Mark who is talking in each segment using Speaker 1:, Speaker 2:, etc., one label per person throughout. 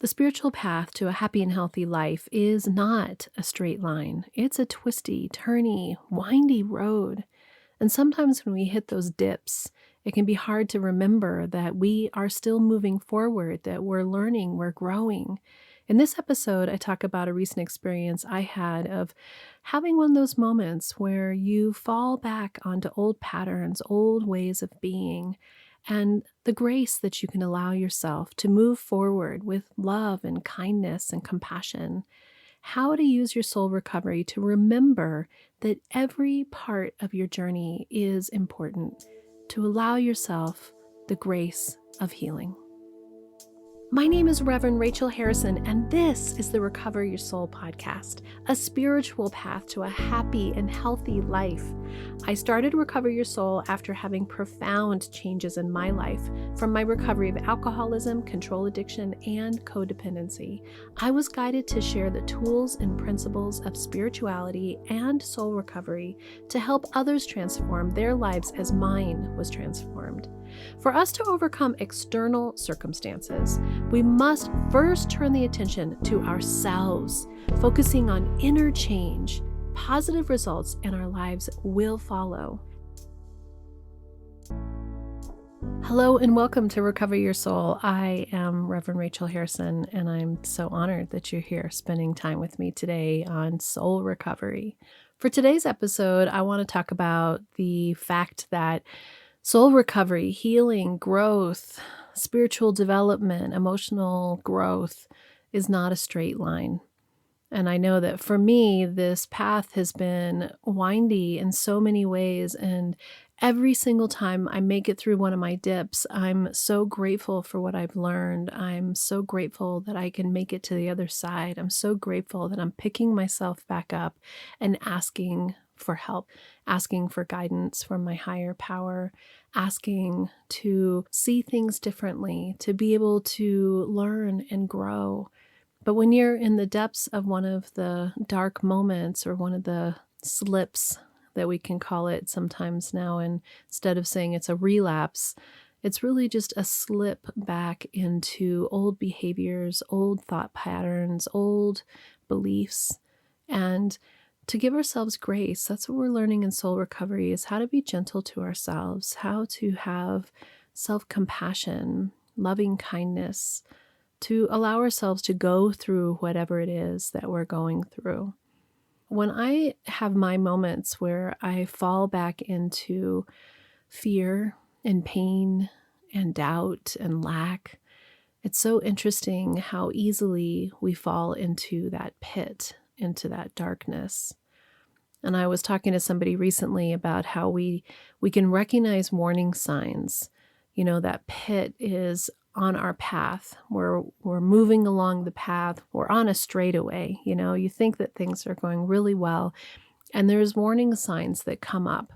Speaker 1: The spiritual path to a happy and healthy life is not a straight line. It's a twisty, turny, windy road. And sometimes when we hit those dips, it can be hard to remember that we are still moving forward, that we're learning, we're growing. In this episode, I talk about a recent experience I had of having one of those moments where you fall back onto old patterns, old ways of being, and the grace that you can allow yourself to move forward with love and kindness and compassion. How to use your soul recovery to remember that every part of your journey is important, to allow yourself the grace of healing. My name is Rev Rachel Harrison, and this is the Recover Your Soul podcast, a spiritual path to a happy and healthy life. I started Recover Your Soul after having profound changes in my life from my recovery of alcoholism, control addiction, and codependency. I was guided to share the tools and principles of spirituality and soul recovery to help others transform their lives as mine was transformed. For us to overcome external circumstances, we must first turn the attention to ourselves, focusing on inner change. Positive results in our lives will follow. Hello and welcome to Recover Your Soul. I am Rev Rachel Harrison, and I'm so honored that you're here spending time with me today on soul recovery. For today's episode, I want to talk about the fact that soul recovery, healing, growth, spiritual development, emotional growth is not a straight line. And I know that for me, this path has been windy in so many ways. And every single time I make it through one of my dips, I'm so grateful for what I've learned. I'm so grateful that I can make it to the other side. I'm so grateful that I'm picking myself back up and asking for help, asking for guidance from my higher power, asking to see things differently, to be able to learn and grow. But when you're in the depths of one of the dark moments or one of the slips that we can call it sometimes now, and instead of saying it's a relapse, it's really just a slip back into old behaviors, old thought patterns, old beliefs. And to give ourselves grace, that's what we're learning in soul recovery, is how to be gentle to ourselves, how to have self-compassion, loving kindness, to allow ourselves to go through whatever it is that we're going through. When I have my moments where I fall back into fear and pain and doubt and lack, it's so interesting how easily we fall into that pit, into that darkness. And I was talking to somebody recently about how we can recognize warning signs. You know, that pit is on our path. We're moving along the path. We're on a straightaway. You know, you think that things are going really well, and there's warning signs that come up.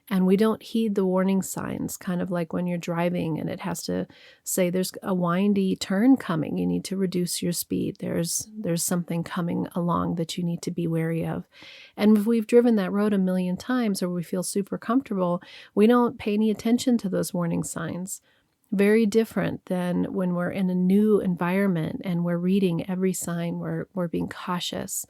Speaker 1: And we don't heed the warning signs, kind of like when you're driving and it has to say there's a windy turn coming. You need to reduce your speed. There's something coming along that you need to be wary of. And if we've driven that road a million times or we feel super comfortable, we don't pay any attention to those warning signs. Very different than when we're in a new environment and we're reading every sign, we're being cautious.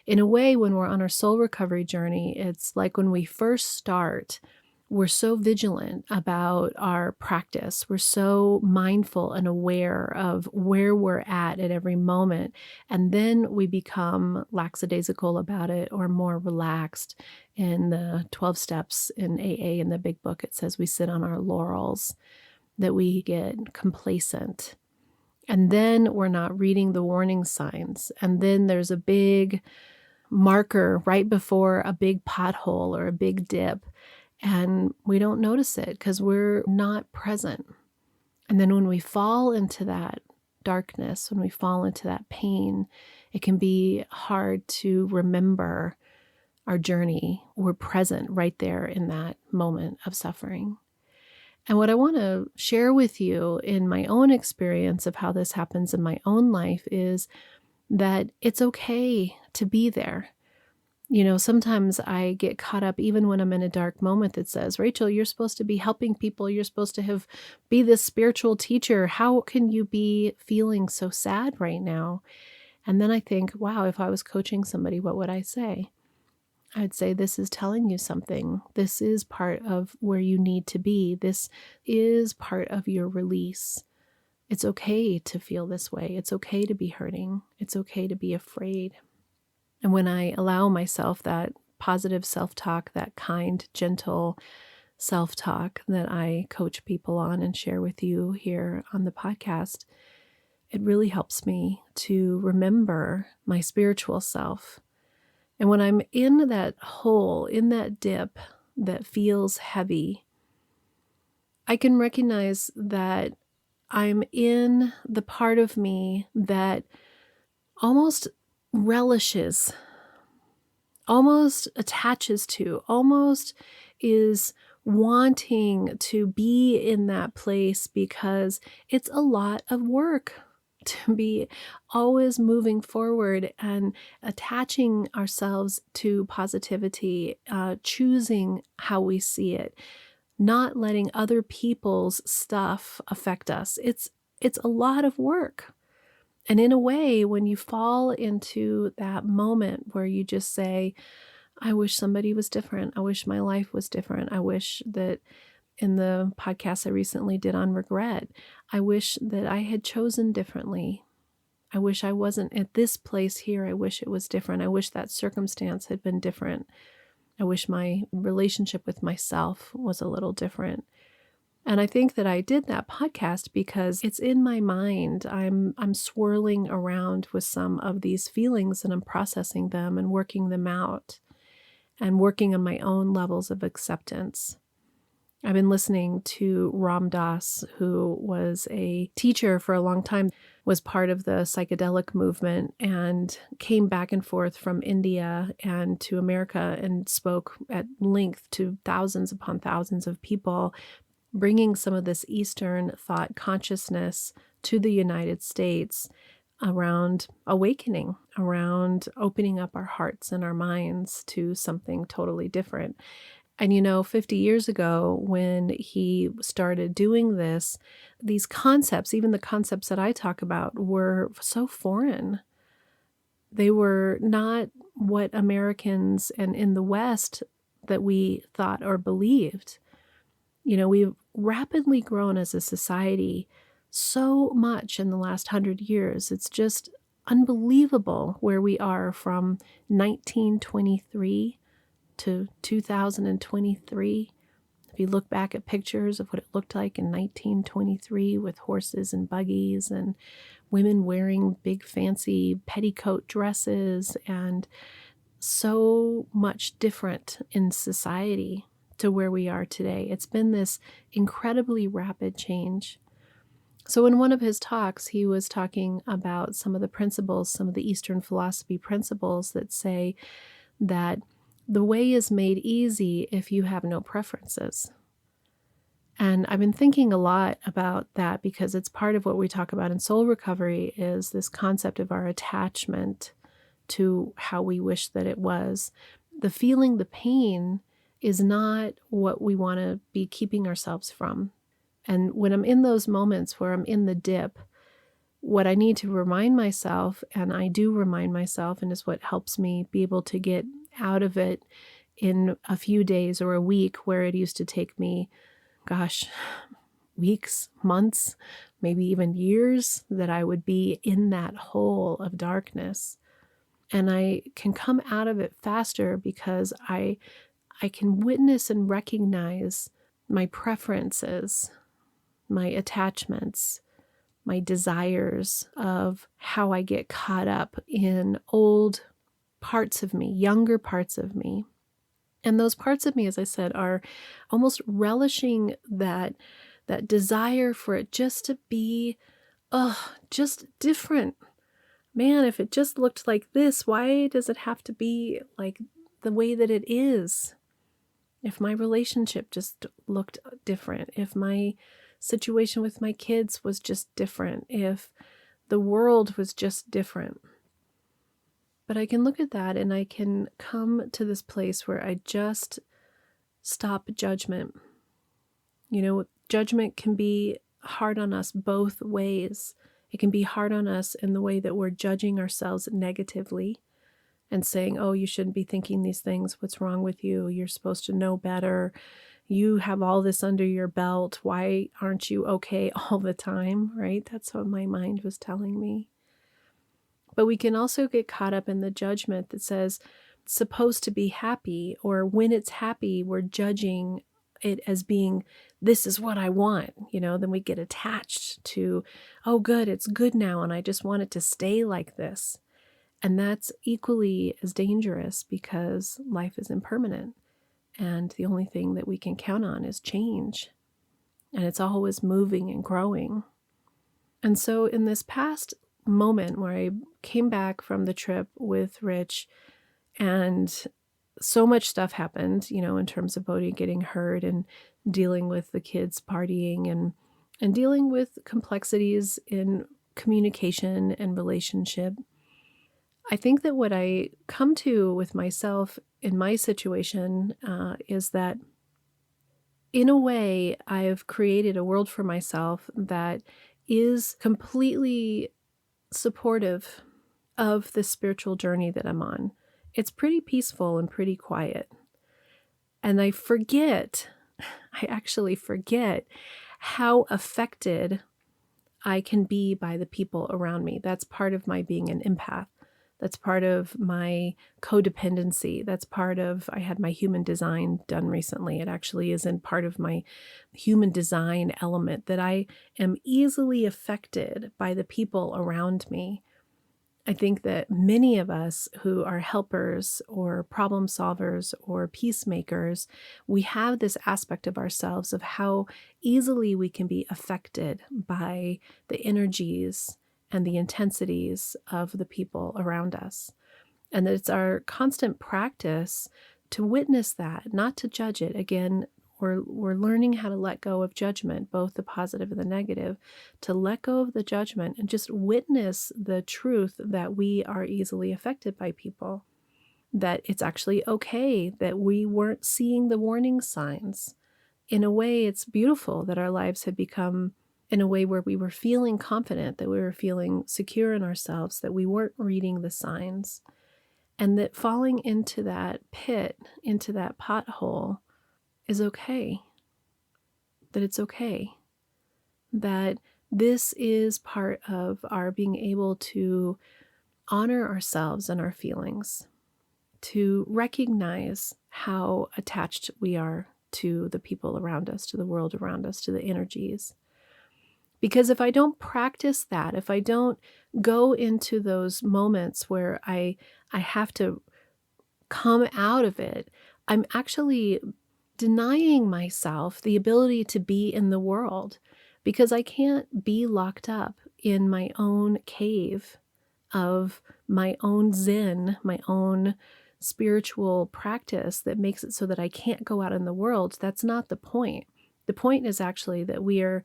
Speaker 1: In a way, when we're on our soul recovery journey, it's like when we first start, we're so vigilant about our practice. We're so mindful and aware of where we're at every moment. And then we become lackadaisical about it or more relaxed. In the 12 steps in AA in the big book, it says we sit on our laurels, that we get complacent. And then we're not reading the warning signs. And then there's a big marker right before a big pothole or a big dip, and we don't notice it because we're not present. And then when we fall into that darkness, when we fall into that pain, it can be hard to remember our journey. We're present right there in that moment of suffering. And what I want to share with you in my own experience of how this happens in my own life is that it's okay to be there. Sometimes I get caught up even when I'm in a dark moment that says, Rachel, you're supposed to be helping people. You're supposed to be this spiritual teacher. How can you be feeling so sad right now? And then I think, wow, if I was coaching somebody, what would I say? I'd say, this is telling you something. This is part of where you need to be. This is part of your release. It's okay to feel this way. It's okay to be hurting. It's okay to be afraid. And when I allow myself that positive self-talk, that kind, gentle self-talk that I coach people on and share with you here on the podcast, it really helps me to remember my spiritual self. And when I'm in that hole, in that dip that feels heavy, I can recognize that I'm in the part of me that almost relishes, almost attaches to, almost is wanting to be in that place because it's a lot of work to be always moving forward and attaching ourselves to positivity, choosing how we see it, not letting other people's stuff affect us. It's a lot of work. And in a way, when you fall into that moment where you just say, I wish somebody was different. I wish my life was different. I wish that in the podcast I recently did on regret, I wish that I had chosen differently. I wish I wasn't at this place here. I wish it was different. I wish that circumstance had been different. I wish my relationship with myself was a little different. And I think that I did that podcast because it's in my mind. I'm swirling around with some of these feelings and I'm processing them and working them out and working on my own levels of acceptance. I've been listening to Ram Dass, who was a teacher for a long time, was part of the psychedelic movement and came back and forth from India and to America and spoke at length to thousands upon thousands of people, bringing some of this Eastern thought consciousness to the United States around awakening, around opening up our hearts and our minds to something totally different. And 50 years ago, when he started doing this, these concepts, even the concepts that I talk about, were so foreign. They were not what Americans and in the West that we thought or believed. We've rapidly grown as a society so much in the last 100 years. It's just unbelievable where we are from 1923 to 2023. If you look back at pictures of what it looked like in 1923 with horses and buggies and women wearing big fancy petticoat dresses and so much different in society to where we are today. It's been this incredibly rapid change. So in one of his talks, he was talking about some of the principles, some of the Eastern philosophy principles that say that the way is made easy if you have no preferences. And I've been thinking a lot about that because it's part of what we talk about in soul recovery is this concept of our attachment to how we wish that it was. The feeling, the pain is not what we want to be keeping ourselves from. And when I'm in those moments where I'm in the dip, what I need to remind myself, and I do remind myself, and is what helps me be able to get out of it in a few days or a week, where it used to take me, weeks, months, maybe even years, that I would be in that hole of darkness. And I can come out of it faster because I can witness and recognize my preferences, my attachments, my desires of how I get caught up in old parts of me, younger parts of me. And those parts of me, as I said, are almost relishing that desire for it just to be, just different. Man, if it just looked like this, why does it have to be like the way that it is? If my relationship just looked different, if my situation with my kids was just different, if the world was just different. But I can look at that and I can come to this place where I just stop judgment. Judgment can be hard on us both ways. It can be hard on us in the way that we're judging ourselves negatively and saying, oh, you shouldn't be thinking these things. What's wrong with you? You're supposed to know better. You have all this under your belt. Why aren't you okay all the time, right? That's what my mind was telling me. But we can also get caught up in the judgment that says it's supposed to be happy, or when it's happy, we're judging it as being, this is what I want. Then we get attached to, oh, good, it's good now, and I just want it to stay like this. And that's equally as dangerous because life is impermanent. And the only thing that we can count on is change. And it's always moving and growing. And so in this past moment where I came back from the trip with Rich, and so much stuff happened, in terms of Bodhi getting hurt and dealing with the kids partying and dealing with complexities in communication and relationship. I think that what I come to with myself in my situation is that in a way, I've created a world for myself that is completely supportive of the spiritual journey that I'm on. It's pretty peaceful and pretty quiet. And I actually forget how affected I can be by the people around me. That's part of my being an empath. That's part of my codependency. That's part of, I had my human design done recently. It actually is in part of my human design element that I am easily affected by the people around me. I think that many of us who are helpers or problem solvers or peacemakers, we have this aspect of ourselves of how easily we can be affected by the energies and the intensities of the people around us. And that it's our constant practice to witness that, not to judge it. Again, we're learning how to let go of judgment, both the positive and the negative, to let go of the judgment and just witness the truth that we are easily affected by people, that it's actually okay that we weren't seeing the warning signs. In a way, it's beautiful that our lives had become in a way where we were feeling confident, that we were feeling secure in ourselves, that we weren't reading the signs, and that falling into that pit, into that pothole, is okay. That it's okay. That this is part of our being able to honor ourselves and our feelings, to recognize how attached we are to the people around us, to the world around us, to the energies. Because if I don't practice that, if I don't go into those moments where I have to come out of it, I'm actually denying myself the ability to be in the world, because I can't be locked up in my own cave of my own Zen, my own spiritual practice that makes it so that I can't go out in the world. That's not the point. The point is actually that we are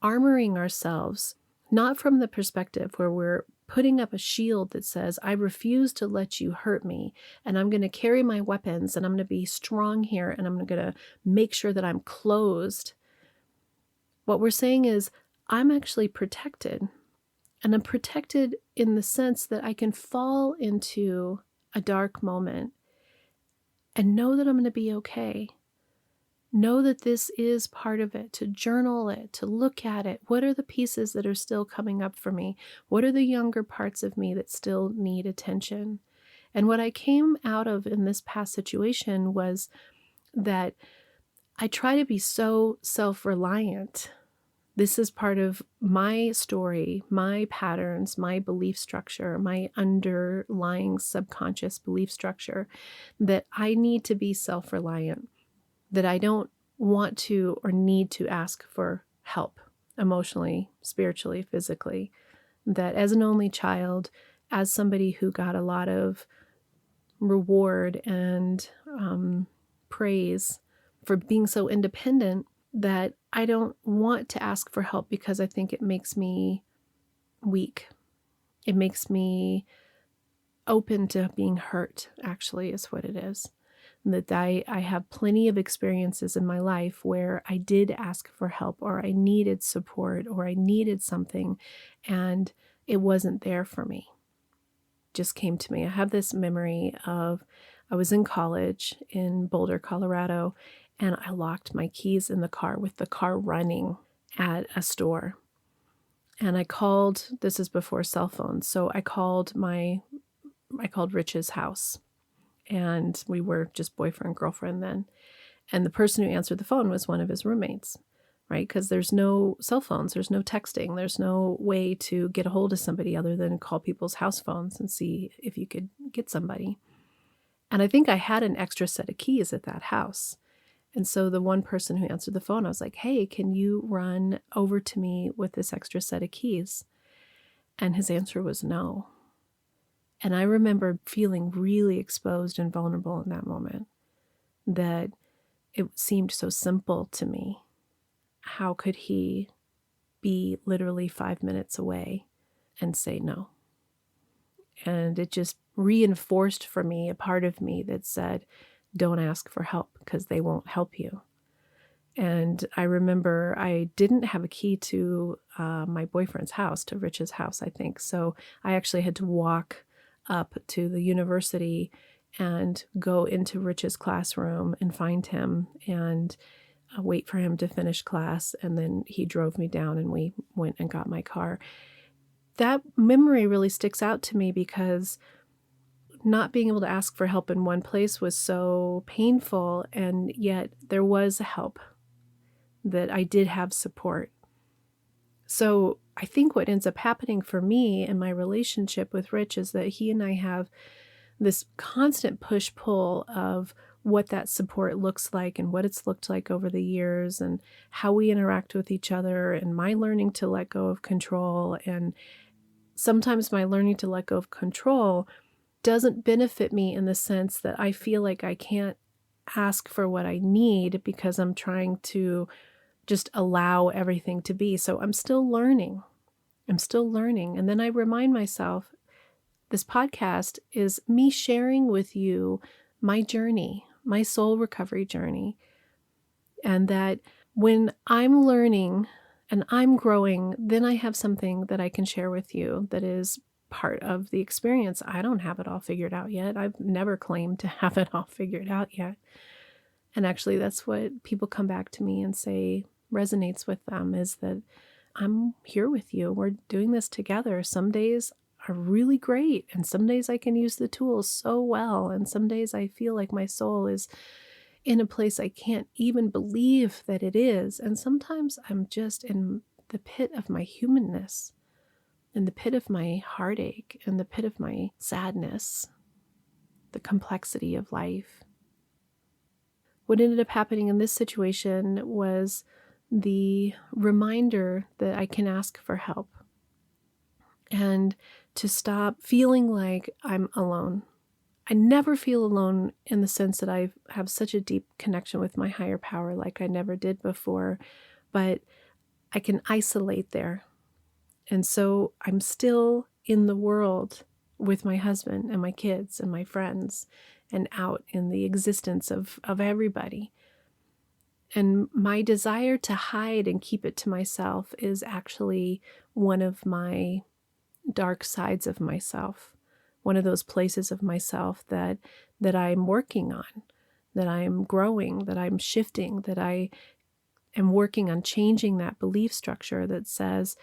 Speaker 1: armoring ourselves, not from the perspective where we're putting up a shield that says, I refuse to let you hurt me, and I'm going to carry my weapons, and I'm going to be strong here, and I'm going to make sure that I'm closed. What we're saying is, I'm actually protected, and I'm protected in the sense that I can fall into a dark moment and know that I'm going to be okay. Know that this is part of it, to journal it, to look at it. What are the pieces that are still coming up for me? What are the younger parts of me that still need attention? And what I came out of in this past situation was that I try to be so self-reliant. This is part of my story, my patterns, my belief structure, my underlying subconscious belief structure, that I need to be self-reliant, that I don't want to or need to ask for help emotionally, spiritually, physically. That as an only child, as somebody who got a lot of reward and praise for being so independent, that I don't want to ask for help because I think it makes me weak. It makes me open to being hurt, actually, is what it is. That I have plenty of experiences in my life where I did ask for help, or I needed support, or I needed something, and it wasn't there for me. Just came to me. I have this memory of I was in college in Boulder, Colorado, and I locked my keys in the car with the car running at a store. And I called, this is before cell phones, so I called Rich's house, and we were just boyfriend, girlfriend then. And the person who answered the phone was one of his roommates, right? Because there's no cell phones, there's no texting, there's no way to get a hold of somebody other than call people's house phones and see if you could get somebody. And I think I had an extra set of keys at that house. And so the one person who answered the phone, I was like, hey, can you run over to me with this extra set of keys? And his answer was no. And I remember feeling really exposed and vulnerable in that moment, that it seemed so simple to me. How could he be literally 5 minutes away and say no? And it just reinforced for me a part of me that said, don't ask for help because they won't help you. And I remember I didn't have a key to my boyfriend's house, to Rich's house, I think. So I actually had to walk up to the university and go into Rich's classroom and find him and wait for him to finish class. And then he drove me down and we went and got my car. That memory really sticks out to me because not being able to ask for help in one place was so painful, and yet there was help, that I did have support. So I think what ends up happening for me in my relationship with Rich is that he and I have this constant push-pull of what that support looks like and what it's looked like over the years and how we interact with each other, and my learning to let go of control. And sometimes my learning to let go of control doesn't benefit me in the sense that I feel like I can't ask for what I need because I'm trying to just allow everything to be. So I'm still learning. And then I remind myself, this podcast is me sharing with you my journey, my soul recovery journey. And that when I'm learning and I'm growing, then I have something that I can share with you that is part of the experience. I don't have it all figured out yet. I've never claimed to have it all figured out yet. And actually, that's what people come back to me and say resonates with them, is that I'm here with you. We're doing this together. Some days are really great, and some days I can use the tools so well, and some days I feel like my soul is in a place I can't even believe that it is. And sometimes I'm just in the pit of my humanness, in the pit of my heartache, in the pit of my sadness, the complexity of life. What ended up happening in this situation was the reminder that I can ask for help and to stop feeling like I'm alone. I never feel alone in the sense that I have such a deep connection with my higher power like I never did before, but I can isolate there. And so I'm still in the world with my husband and my kids and my friends and out in the existence of everybody. And my desire to hide and keep it to myself is actually one of my dark sides of myself, one of those places of myself that I'm working on, that I'm growing, that I'm shifting, that I am working on changing that belief structure that says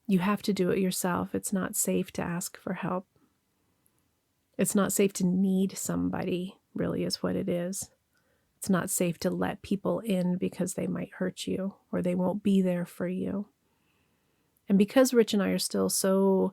Speaker 1: you have to do it yourself. It's not safe to ask for help. It's not safe to need somebody, really, is what it is. It's not safe to let people in because they might hurt you or they won't be there for you. And because Rich and I are still so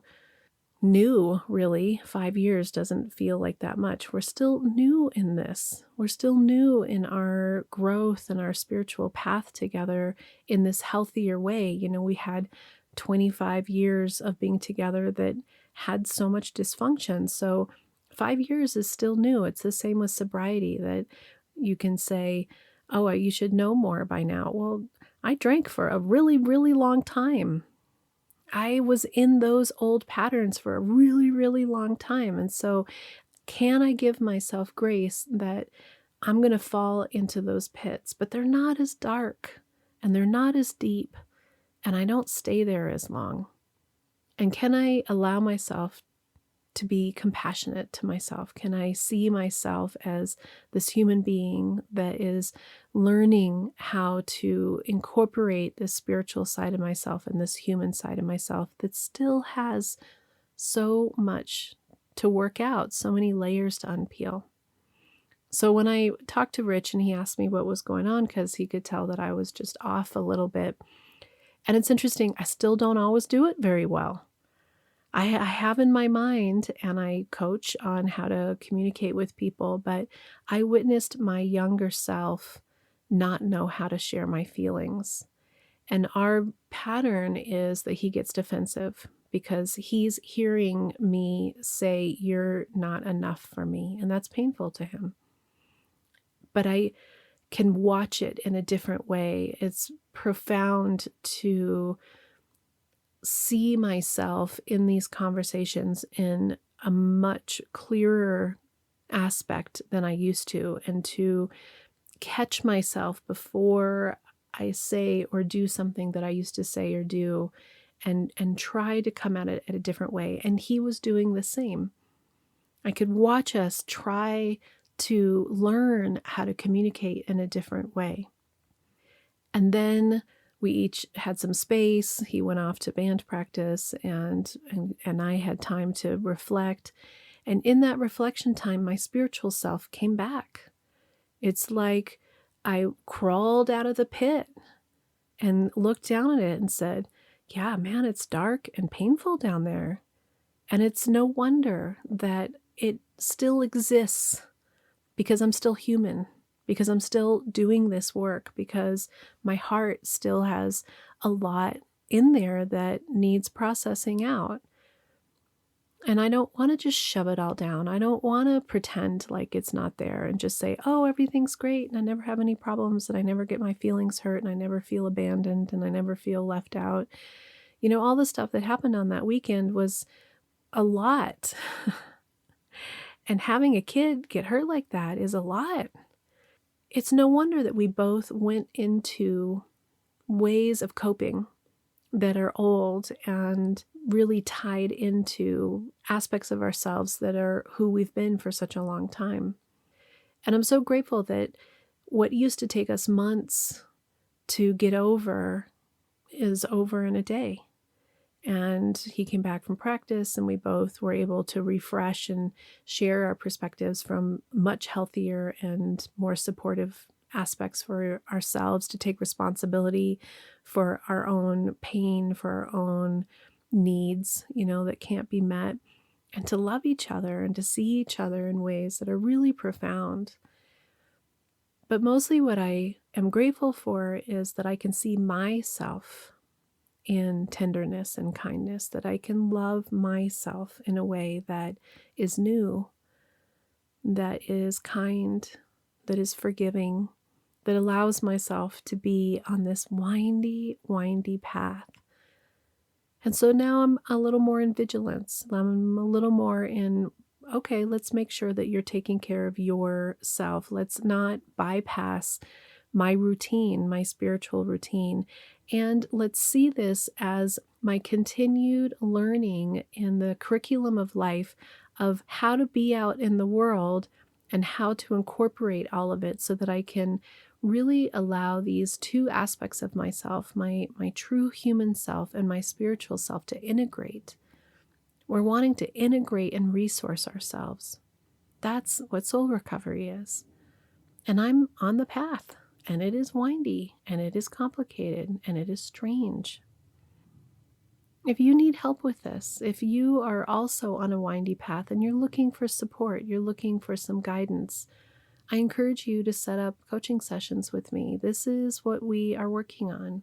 Speaker 1: new, really, 5 years doesn't feel like that much. We're still new in this. We're still new in our growth and our spiritual path together in this healthier way. You know, we had 25 years of being together that had so much dysfunction. So 5 years is still new. It's the same with sobriety, that you can say, oh, you should know more by now. Well, I drank for a really, really long time. I was in those old patterns for a really, really long time. And so, can I give myself grace that I'm going to fall into those pits, but they're not as dark and they're not as deep, and I don't stay there as long? And can I allow myself to be compassionate to myself? Can I see myself as this human being that is learning how to incorporate this spiritual side of myself and this human side of myself that still has so much to work out, so many layers to unpeel? So when I talked to Rich and he asked me what was going on, because he could tell that I was just off a little bit. And it's interesting, I still don't always do it very well. I have in my mind, and I coach on how to communicate with people, but I witnessed my younger self not know how to share my feelings. And our pattern is that he gets defensive because he's hearing me say, "You're not enough for me." And that's painful to him. But I can watch it in a different way. It's profound to see myself in these conversations in a much clearer aspect than I used to, and to catch myself before I say or do something that I used to say or do, and try to come at it at a different way. And he was doing the same. I could watch us try to learn how to communicate in a different way. And then we each had some space. He went off to band practice, and I had time to reflect. And in that reflection time, my spiritual self came back. It's like I crawled out of the pit and looked down at it and said, "Yeah, man, it's dark and painful down there." And it's no wonder that it still exists, because I'm still human, because I'm still doing this work, because my heart still has a lot in there that needs processing out. And I don't want to just shove it all down. I don't want to pretend like it's not there and just say, "Oh, everything's great and I never have any problems and I never get my feelings hurt and I never feel abandoned and I never feel left out." All the stuff that happened on that weekend was a lot. And having a kid get hurt like that is a lot. It's no wonder that we both went into ways of coping that are old and really tied into aspects of ourselves that are who we've been for such a long time. And I'm so grateful that what used to take us months to get over is over in a day. And he came back from practice, and we both were able to refresh and share our perspectives from much healthier and more supportive aspects for ourselves, to take responsibility for our own pain, for our own needs, that can't be met, and to love each other and to see each other in ways that are really profound. But mostly what I am grateful for is that I can see myself in tenderness and kindness, that I can love myself in a way that is new, that is kind, that is forgiving, that allows myself to be on this windy, windy path. And so now I'm a little more in vigilance. I'm a little more in, okay, let's make sure that you're taking care of yourself. Let's not bypass my routine, my spiritual routine. And let's see this as my continued learning in the curriculum of life of how to be out in the world and how to incorporate all of it so that I can really allow these two aspects of myself, my true human self and my spiritual self, to integrate. We're wanting to integrate and resource ourselves. That's what soul recovery is. And I'm on the path. And it is windy, and it is complicated, and it is strange. If you need help with this, if you are also on a windy path and you're looking for support, you're looking for some guidance, I encourage you to set up coaching sessions with me. This is what we are working on.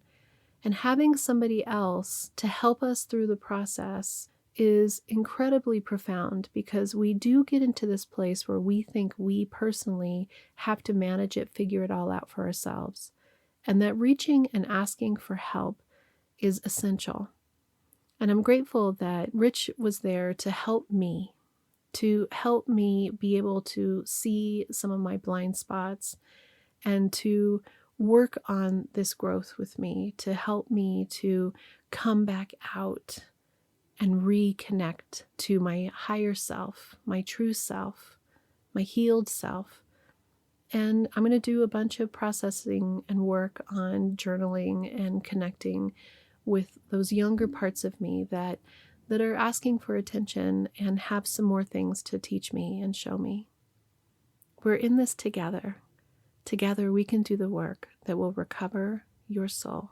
Speaker 1: And having somebody else to help us through the process is incredibly profound, because we do get into this place where we think we personally have to manage it, figure it all out for ourselves, and that reaching and asking for help is essential. And I'm grateful that Rich was there to help me be able to see some of my blind spots and to work on this growth with me, to help me to come back out and reconnect to my higher self, my true self, my healed self. And I'm going to do a bunch of processing and work on journaling and connecting with those younger parts of me that are asking for attention and have some more things to teach me and show me. We're in this together. Together we can do the work that will recover your soul.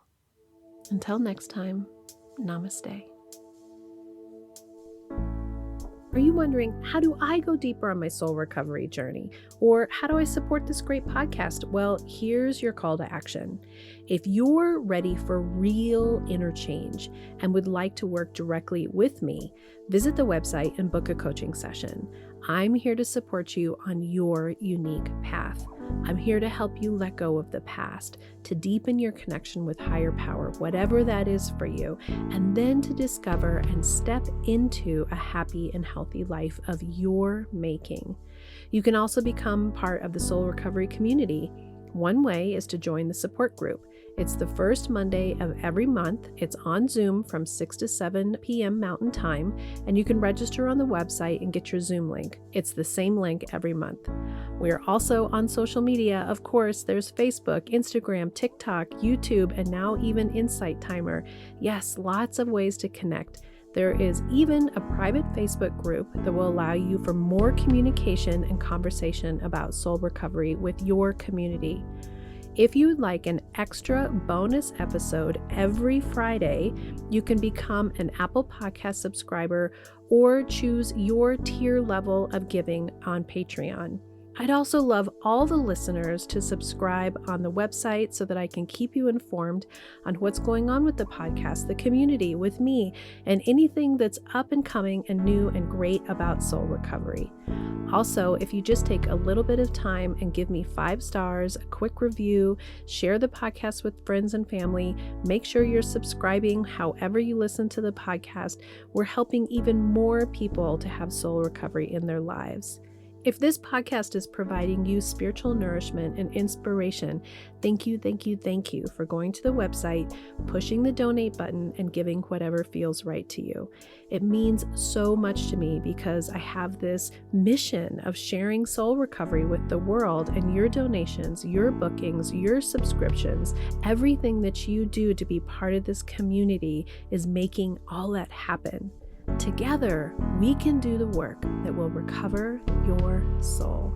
Speaker 1: Until next time, namaste. Are you wondering, how do I go deeper on my soul recovery journey? Or how do I support this great podcast? Well, here's your call to action. If you're ready for real inner change and would like to work directly with me, visit the website and book a coaching session. I'm here to support you on your unique path. I'm here to help you let go of the past, to deepen your connection with higher power, whatever that is for you, and then to discover and step into a happy and healthy life of your making. You can also become part of the Soul Recovery community. One way is to join the support group. It's the first Monday of every month. It's on Zoom from 6 to 7 p.m. Mountain Time, and you can register on the website and get your Zoom link. It's the same link every month. We are also on social media. Of course, there's Facebook, Instagram, TikTok, YouTube, and now even Insight Timer. Yes, lots of ways to connect. There is even a private Facebook group that will allow you for more communication and conversation about soul recovery with your community. If you would like an extra bonus episode every Friday, you can become an Apple Podcast subscriber or choose your tier level of giving on Patreon. I'd also love all the listeners to subscribe on the website so that I can keep you informed on what's going on with the podcast, the community, with me, and anything that's up and coming and new and great about soul recovery. Also, if you just take a little bit of time and give me 5 stars, a quick review, share the podcast with friends and family, make sure you're subscribing however you listen to the podcast, we're helping even more people to have soul recovery in their lives. If this podcast is providing you spiritual nourishment and inspiration, thank you for going to the website, pushing the donate button, and giving whatever feels right to you. It means so much to me because I have this mission of sharing soul recovery with the world, and your donations, your bookings, your subscriptions, everything that you do to be part of this community is making all that happen. Together, we can do the work that will recover your soul.